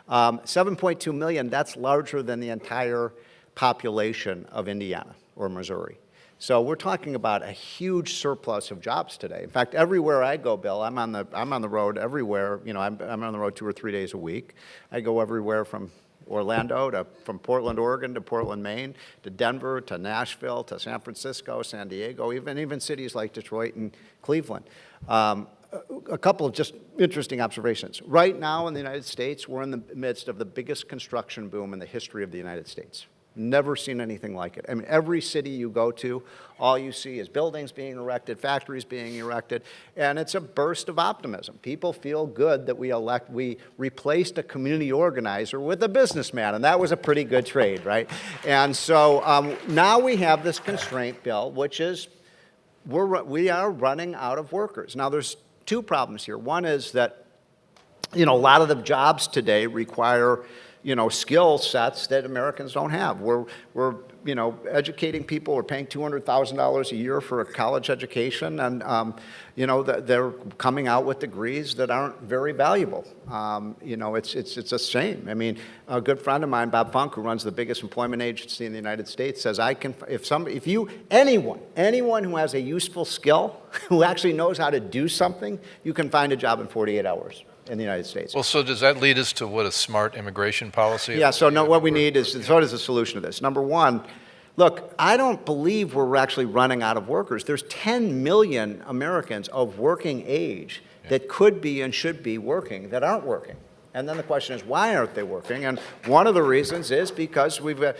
7.2 million, that's larger than the entire population of Indiana or Missouri. So we're talking about a huge surplus of jobs today. In fact, everywhere I go, Bill, I'm on the road everywhere. I'm on the road 2 or 3 days a week. I go everywhere from Orlando from Portland, Oregon to Portland, Maine, to Denver, to Nashville, to San Francisco, San Diego, even cities like Detroit and Cleveland. A couple of just interesting observations. Right now in the United States, we're in the midst of the biggest construction boom in the history of the United States. Never seen anything like it. I mean, every city you go to, all you see is buildings being erected, factories being erected, and it's a burst of optimism. People feel good that we replaced a community organizer with a businessman, and that was a pretty good trade, right? And so now we have this constraint, Bill, which is we are running out of workers. Now, there's two problems here. One is that, a lot of the jobs today require skill sets that Americans don't have. We're educating people. We're paying $200,000 a year for a college education, and they're coming out with degrees that aren't very valuable. It's a shame. I mean, a good friend of mine, Bob Funk, who runs the biggest employment agency in the United States, says anyone who has a useful skill, who actually knows how to do something, you can find a job in 48 hours. In the United States. Well, so does that lead us to what a smart immigration policy? Yeah, so no, what we need is, what is the solution to this? Number one, look, I don't believe we're actually running out of workers. There's 10 million Americans of working age that could be and should be working that aren't working. And then the question is, why aren't they working? And one of the reasons is because we've had,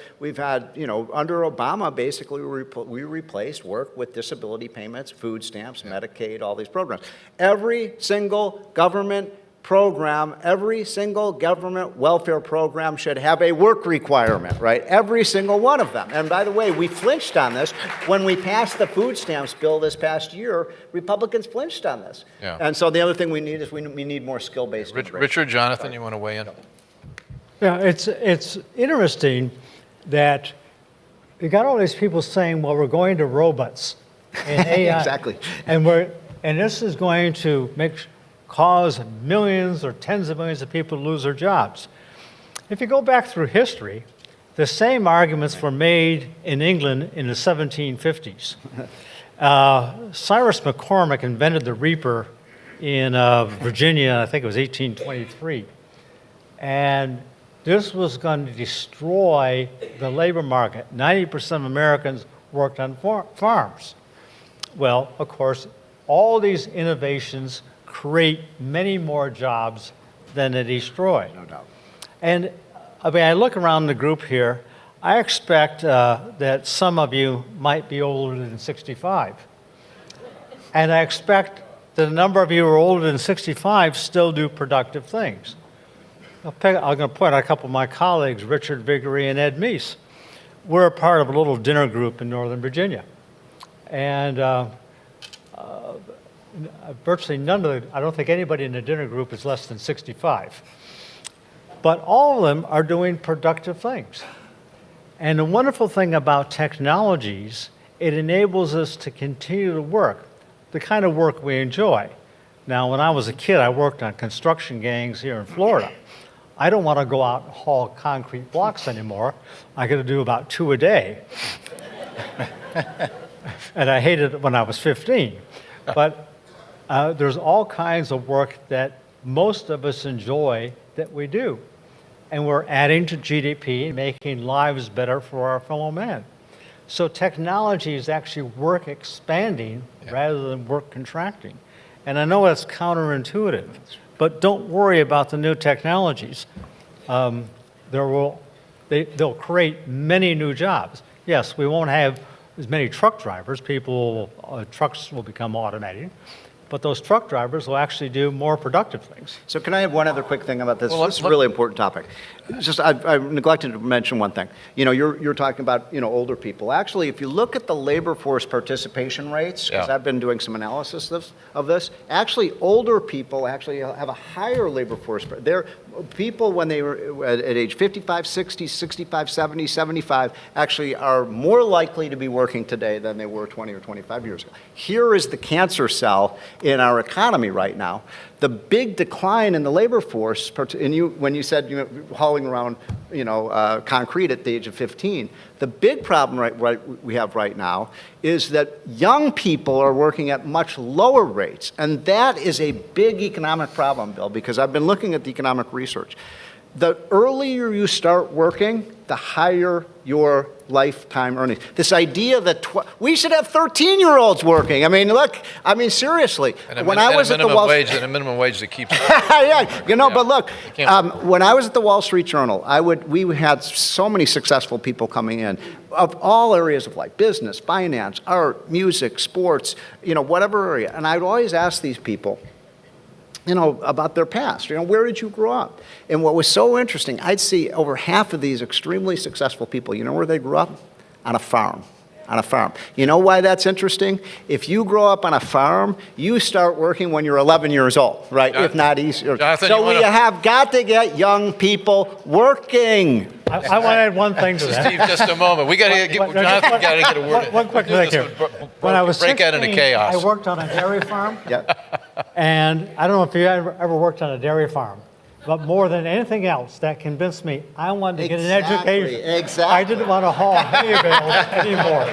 under Obama, basically we replaced work with disability payments, food stamps, Medicaid, all these programs. Every single government program, every single government welfare program should have a work requirement, right? Every single one of them. And by the way, we flinched on this. When we passed the food stamps bill this past year, Republicans flinched on this. Yeah. And so the other thing we need is we need more skill-based integration. Richard, Jonathon, you want to weigh in? Yeah, it's interesting that you got all these people saying, well, we're going to robots and AI. Exactly. And this is going to cause millions or tens of millions of people to lose their jobs. If you go back through history, the same arguments were made in England in the 1750s. Cyrus McCormick invented the reaper in Virginia, I think it was 1823. And this was going to destroy the labor market. 90% of Americans worked on farms. Well, of course, all these innovations create many more jobs than they destroy. No doubt. And I mean, I look around the group here, I expect that some of you might be older than 65. And I expect that a number of you who are older than 65 still do productive things. I'm going to point out a couple of my colleagues, Richard Viggory and Ed Meese. We're a part of a little dinner group in Northern Virginia. And virtually none of I don't think anybody in the dinner group is less than 65. But all of them are doing productive things. And the wonderful thing about technologies, it enables us to continue to work, the kind of work we enjoy. Now, when I was a kid, I worked on construction gangs here in Florida. I don't want to go out and haul concrete blocks anymore. I got to do about 2 a day. And I hated it when I was 15. But there's all kinds of work that most of us enjoy that we do. And we're adding to GDP and making lives better for our fellow man. So technology is actually work expanding rather than work contracting. And I know that's counterintuitive, but don't worry about the new technologies. They'll create many new jobs. Yes, we won't have as many truck drivers. Trucks will become automated. But those truck drivers will actually do more productive things. So can I have one other quick thing about this? Well, This is a really important topic. It's just I've neglected to mention one thing. You know, you're talking about older people. Actually, if you look at the labor force participation rates, because I've been doing some analysis of this, actually older people actually have a higher labor force. They're people when they were at age 55, 60, 65, 70, 75 actually are more likely to be working today than they were 20 or 25 years ago. Here is the cancer cell in our economy right now. The big decline in the labor force, and when you said hauling around concrete at the age of 15, the big problem we have right now is that young people are working at much lower rates. And that is a big economic problem, Bill, because I've been looking at the economic research. The earlier you start working, the higher your lifetime earnings. This idea that we should have 13-year-olds working. I mean, seriously. When I was at the Wall Street, and a minimum wage that keeps. But look, when I was at the Wall Street Journal, we had so many successful people coming in of all areas of life: business, finance, art, music, sports, whatever area. And I'd always ask these people, about their past. Where did you grow up? And what was so interesting, I'd see over half of these extremely successful people, where they grew up? On a farm. On a farm. You know why that's interesting? If you grow up on a farm, you start working when you're 11 years old, right? If not easier. Jonathon, so we have got to get young people working. I want to add one thing to that. Steve, just a moment. We got to get Jonathon. Got to get a word. One quick thing here. When I was 16, break out into chaos. I worked on a dairy farm. Yeah. And I don't know if you ever worked on a dairy farm, but more than anything else, that convinced me I wanted to get an education. Exactly. I didn't want to haul hay bales anymore.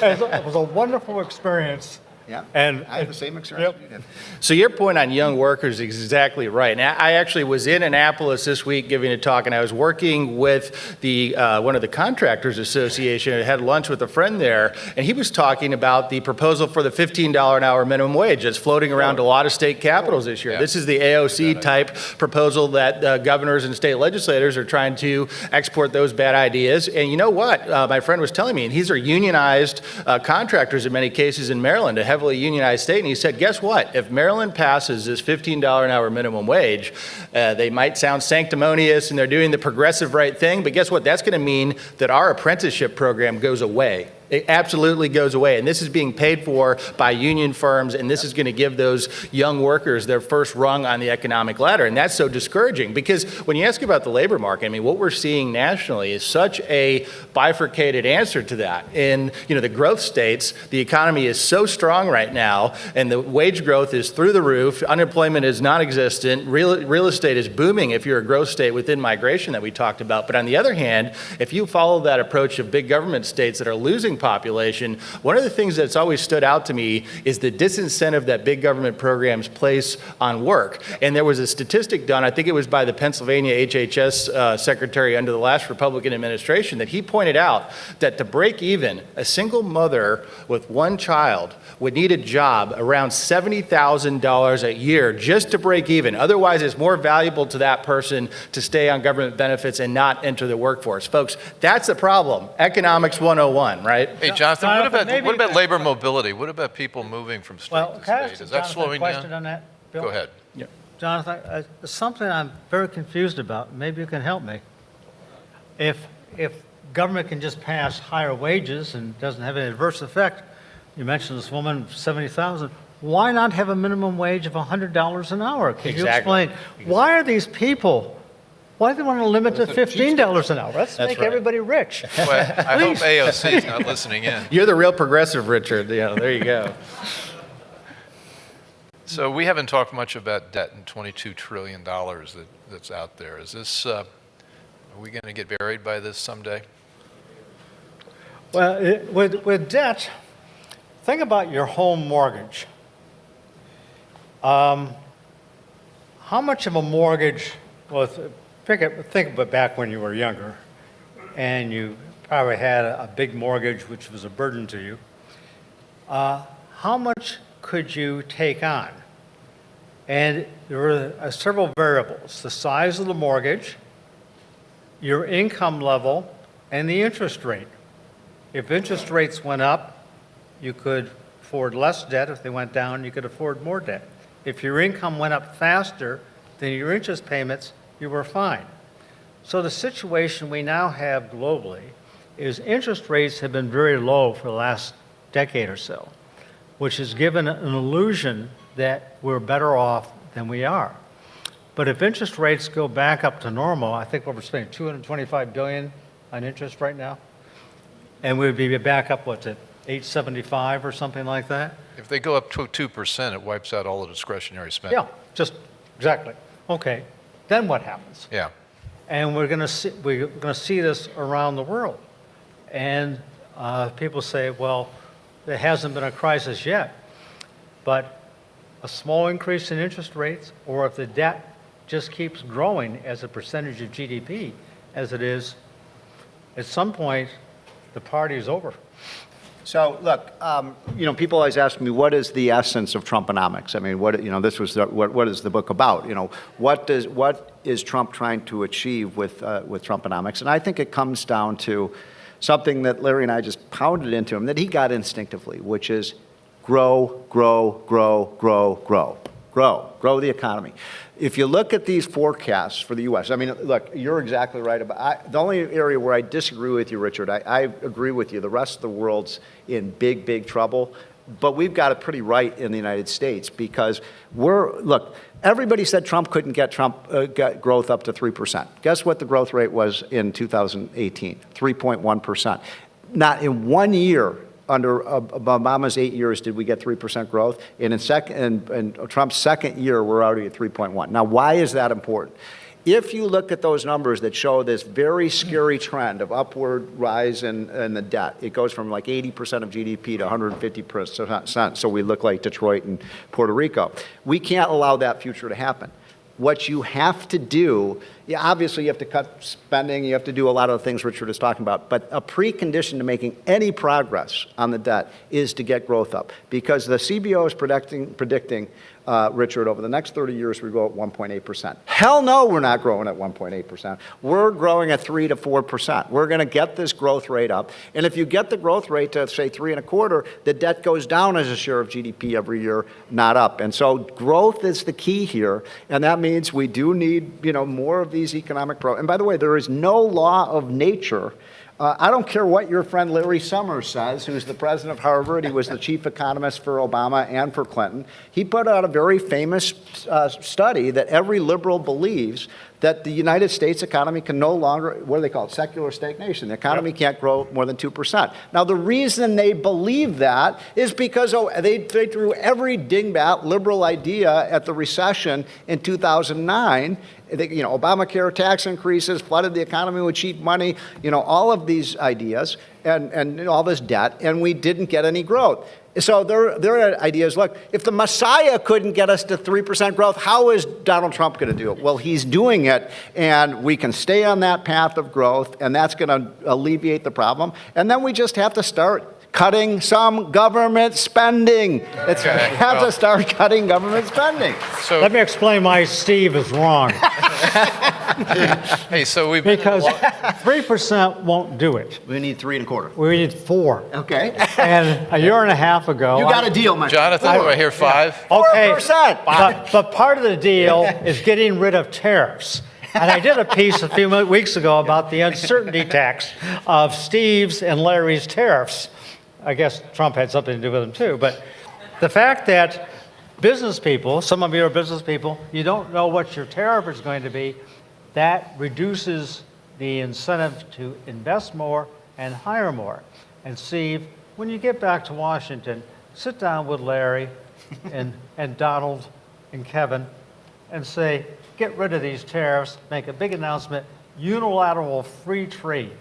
It was a wonderful experience. Yeah, and I had the same experience you did. So your point on young workers is exactly right. And I actually was in Annapolis this week giving a talk, and I was working with the one of the Contractors Association. I had lunch with a friend there, and he was talking about the proposal for the $15 an hour minimum wage that's floating around a lot of state capitals this year. Yeah. This is the AOC type proposal that governors and state legislators are trying to export those bad ideas. And you know what? My friend was telling me, and these are unionized contractors in many cases in Maryland. heavily unionized state, and he said, guess what? If Maryland passes this $15 an hour minimum wage, they might sound sanctimonious and they're doing the progressive right thing, but guess what? That's going to mean that our apprenticeship program goes away. It absolutely goes away. And this is being paid for by union firms, and this is going to give those young workers their first rung on the economic ladder. And that's so discouraging because when you ask about the labor market, I mean, what we're seeing nationally is such a bifurcated answer to that. In the growth states, the economy is so strong right now, and the wage growth is through the roof. Unemployment is non-existent. Real estate is booming if you're a growth state within migration that we talked about. But on the other hand, if you follow that approach of big government states that are losing population, one of the things that's always stood out to me is the disincentive that big government programs place on work. And there was a statistic done, I think it was by the Pennsylvania HHS secretary under the last Republican administration, that he pointed out that to break even, a single mother with one child would need a job around $70,000 a year just to break even. Otherwise, it's more valuable to that person to stay on government benefits and not enter the workforce. Folks, that's the problem. Economics 101, right? Hey, Jonathan, what about labor mobility? What about people moving from state to state? Is that slowing down? Question on that, Bill? Go ahead. Yeah. Jonathan, something I'm very confused about. Maybe you can help me. If government can just pass higher wages and doesn't have any adverse effect, you mentioned this woman, 70,000. Why not have a minimum wage of $100 an hour? Can you explain? Why are these people? Why do they want to limit to $15 an hour? Let's make everybody rich. Well, I hope AOC is not listening in. You're the real progressive, Richard. There you go. So we haven't talked much about debt and $22 trillion that's out there. Is this, are we going to get buried by this someday? Well, with debt, think about your home mortgage. How much of a mortgage, well, think of it back when you were younger, and you probably had a big mortgage which was a burden to you. How much could you take on? And there were several variables: the size of the mortgage, your income level, and the interest rate. If interest rates went up, you could afford less debt. If they went down, you could afford more debt. If your income went up faster than your interest payments, you were fine. So the situation we now have globally is interest rates have been very low for the last decade or so, which has given an illusion that we're better off than we are. But if interest rates go back up to normal, I think what we're spending $225 billion on interest right now, and we'd be back up, what's it, 875 or something like that? If they go up to 2%, it wipes out all the discretionary spending. Yeah, just exactly. Okay, then what happens? Yeah. And we're going to see this around the world. And people say, well, there hasn't been a crisis yet, but a small increase in interest rates, or if the debt just keeps growing as a percentage of GDP, as it is, at some point, the party is over. So look, people always ask me, what is the essence of Trumponomics? I mean, this was what is the book about? What is Trump trying to achieve with Trumponomics? And I think it comes down to something that Larry and I just pounded into him that he got instinctively, which is grow, grow, grow, grow, grow. Grow the economy. If you look at these forecasts for the U.S., I mean, look, you're exactly right about. The only area where I disagree with you, Richard, I agree with you. The rest of the world's in big, big trouble, but we've got it pretty right in the United States because look. Everybody said Trump couldn't get growth up to 3%. Guess what the growth rate was in 2018? 3.1%. Not in 1 year. Under Obama's 8 years, did we get 3% growth? And in Trump's second year, we're already at 3.1. Now, why is that important? If you look at those numbers that show this very scary trend of upward rise in the debt, it goes from like 80% of GDP to 150%, so we look like Detroit and Puerto Rico. We can't allow that future to happen. What you have to do Yeah, obviously you have to cut spending, you have to do a lot of the things Richard is talking about, but a precondition to making any progress on the debt is to get growth up, because the CBO is predicting Richard, over the next 30 years, we grow at 1.8%. Hell no, we're not growing at 1.8%. We're growing at 3 to 4%. We're going to get this growth rate up. And if you get the growth rate to, say, 3.25%, the debt goes down as a share of GDP every year, not up. And so growth is the key here. And that means we do need, more of these economic programs. And by the way, there is no law of nature. I don't care what your friend Larry Summers says, who's the president of Harvard. He was the chief economist for Obama and for Clinton. He put out a very famous study that every liberal believes that the United States economy can no longer, what do they call it, secular stagnation. The economy can't grow more than 2%. Now, the reason they believe that is because they threw every dingbat liberal idea at the recession in 2009. Obamacare tax increases, flooded the economy with cheap money, all of these ideas and all this debt, and we didn't get any growth. So their idea is, look, if the Messiah couldn't get us to 3% growth, how is Donald Trump going to do it? Well, he's doing it, and we can stay on that path of growth, and that's going to alleviate the problem. And then we just have to start cutting some government spending. We have to start cutting government spending. So let me explain why Steve is wrong. hey, so we Because 3% won't do it. We need 3.25. We need 4. Okay. And a year and a half ago, You got a deal, my friend. Jonathan, do I hear 5? Okay, 4%. but part of the deal is getting rid of tariffs. And I did a piece a few weeks ago about the uncertainty tax of Steve's and Larry's tariffs. I guess Trump had something to do with them too. But the fact that business people, some of you are business people, you don't know what your tariff is going to be, that reduces the incentive to invest more and hire more. And Steve, when you get back to Washington, sit down with Larry and Donald and Kevin and say, get rid of these tariffs, make a big announcement, unilateral free trade.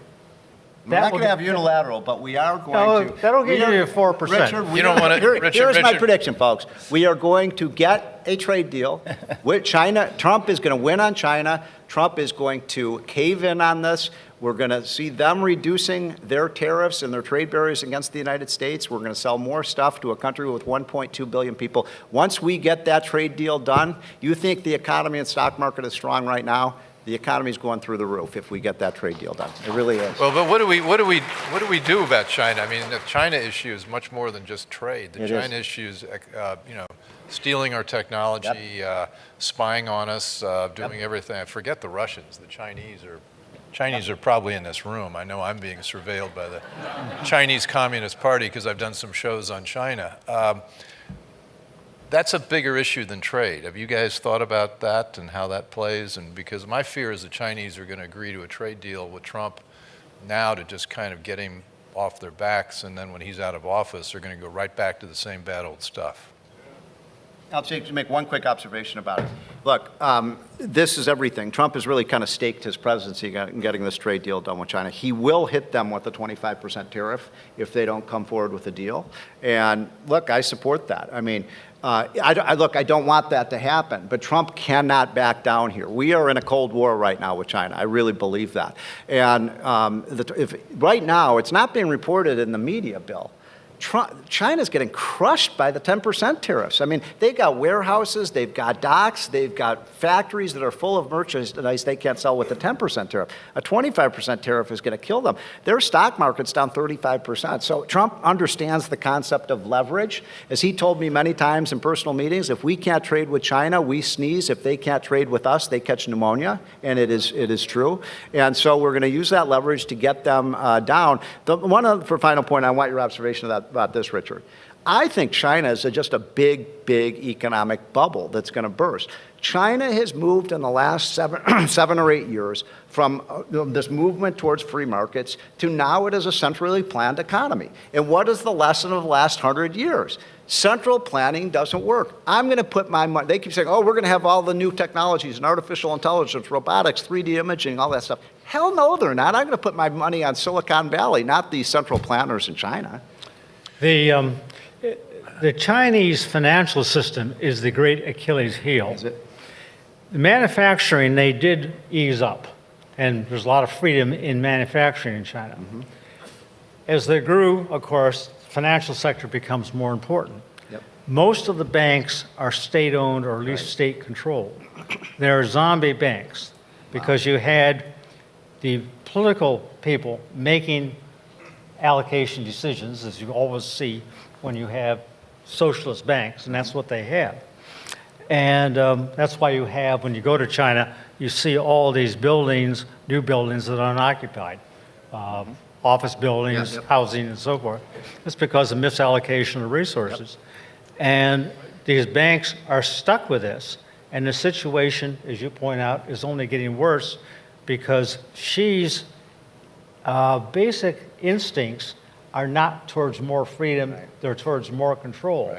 We're not going to have unilateral, but we are going to. That'll get you 4%. Richard, You don't want to. Here's my prediction, folks. We are going to get a trade deal with China. Trump is going to win on China. Trump is going to cave in on this. We're going to see them reducing their tariffs and their trade barriers against the United States. We're going to sell more stuff to a country with 1.2 billion people. Once we get that trade deal done, you think the economy and stock market is strong right now? The economy is going through the roof if we get that trade deal done. It really is. Well, but what do we do about China? I mean, the China issue is much more than just trade. The China issue is, stealing our technology, spying on us, doing everything. I forget the Russians. The Chinese are probably in this room. I know I'm being surveilled by the Chinese Communist Party because I've done some shows on China. That's a bigger issue than trade. Have you guys thought about that and how that plays? And because my fear is the Chinese are going to agree to a trade deal with Trump now to just kind of get him off their backs, and then when he's out of office, they're going to go right back to the same bad old stuff. I'll make one quick observation about it. Look, this is everything. Trump has really kind of staked his presidency in getting this trade deal done with China. He will hit them with a 25% tariff if they don't come forward with a deal. And look, I support that. I mean, I don't want that to happen, but Trump cannot back down here. We are in a Cold War right now with China. I really believe that. And right now, it's not being reported in the media, Bill. China's getting crushed by the 10% tariffs. I mean, they've got warehouses, they've got docks, they've got factories that are full of merchandise they can't sell with the 10% tariff. A 25% tariff is going to kill them. Their stock market's down 35%. So Trump understands the concept of leverage. As he told me many times in personal meetings, if we can't trade with China, we sneeze. If they can't trade with us, they catch pneumonia. And it is true. And so we're going to use that leverage to get them down. For final point, I want your observation about this, Richard. I think China is just a big economic bubble that's going to burst. China has moved in the last 7 or 8 years from this movement towards free markets to now it is a centrally planned economy. And what is the lesson of the last 100 years? Central planning doesn't work. I'm going to put my money, they keep saying, oh, we're going to have all the new technologies and artificial intelligence, robotics, 3D imaging, all that stuff. Hell no, they're not. I'm going to put my money on Silicon Valley, not these central planners in China. The Chinese financial system is the great Achilles heel. Is it? Manufacturing, they did ease up, and there's a lot of freedom in manufacturing in China. As they grew, of course, financial sector becomes more important. Most of the banks are state-owned or at least state-controlled. They're zombie banks because you had the political people making allocation decisions, as you always see when you have socialist banks, and that's what they have. And that's why you have, when you go to China, you see all these buildings, new buildings that are unoccupied. Office buildings, housing, and so forth. It's because of misallocation of resources. And these banks are stuck with this. And the situation, as you point out, is only getting worse because Xi's basic instincts are not towards more freedom, they're towards more control.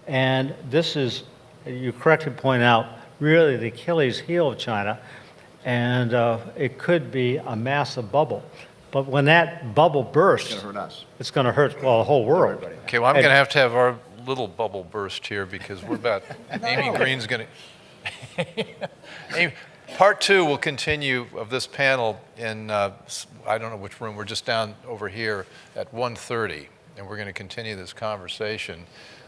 And this is, you correctly point out, really the Achilles heel of China. And it could be a massive bubble. But when that bubble bursts, it's going to hurt well, the whole world. Okay, well, I'm going to have our little bubble burst here because we're about, Amy Green's going to, part two will continue of this panel in, I don't know which room, we're just down over here at 1:30, and we're going to continue this conversation.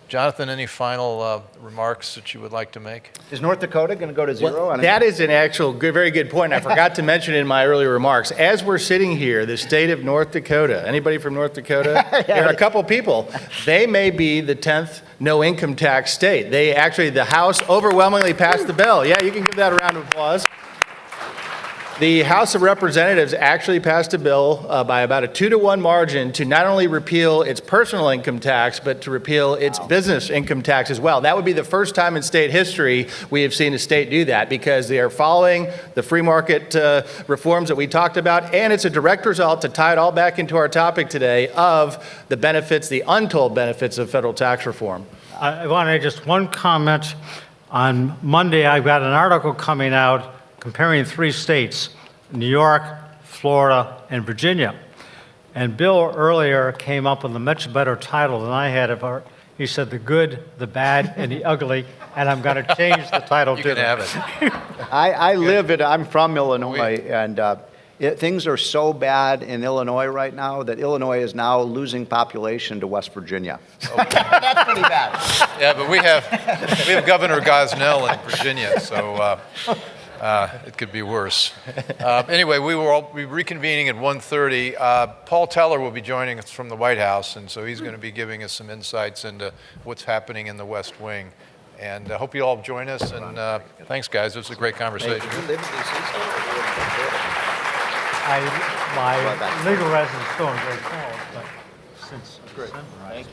Jonathon, any final remarks that you would like to make? Is North Dakota going to go to zero? Well, that is an actual very good point. I forgot to mention in my earlier remarks. As we're sitting here, the state of North Dakota, anybody from North Dakota? There are a couple people. They may be the 10th no income tax state. They actually, the House overwhelmingly passed the bill. Yeah, you can give that a round of applause. The House of Representatives actually passed a bill by about a 2-to-1 margin to not only repeal its personal income tax, but to repeal its business income tax as well. That would be the first time in state history we have seen a state do that because they are following the free market reforms that we talked about, and it's a direct result, to tie it all back into our topic today, of the benefits, the untold benefits of federal tax reform. I want to just one comment. On Monday, I've got an article coming out comparing 3 states, New York, Florida, and Virginia. And Bill earlier came up with a much better title than I had of art. He said the good, the bad, and the ugly, and I'm going to change the title You to can have it. I live in, I'm from Illinois, and things are so bad in Illinois right now that Illinois is now losing population to West Virginia. That's pretty bad. Yeah, but we have Governor Gosnell in Virginia, so it could be worse. Anyway, we will all be reconvening at 1:30. Paul Teller will be joining us from the White House, and so he's going to be giving us some insights into what's happening in the West Wing. And I hope you all join us, and thanks, guys. It was a great conversation. My legal residence is still in Great Falls, but since December,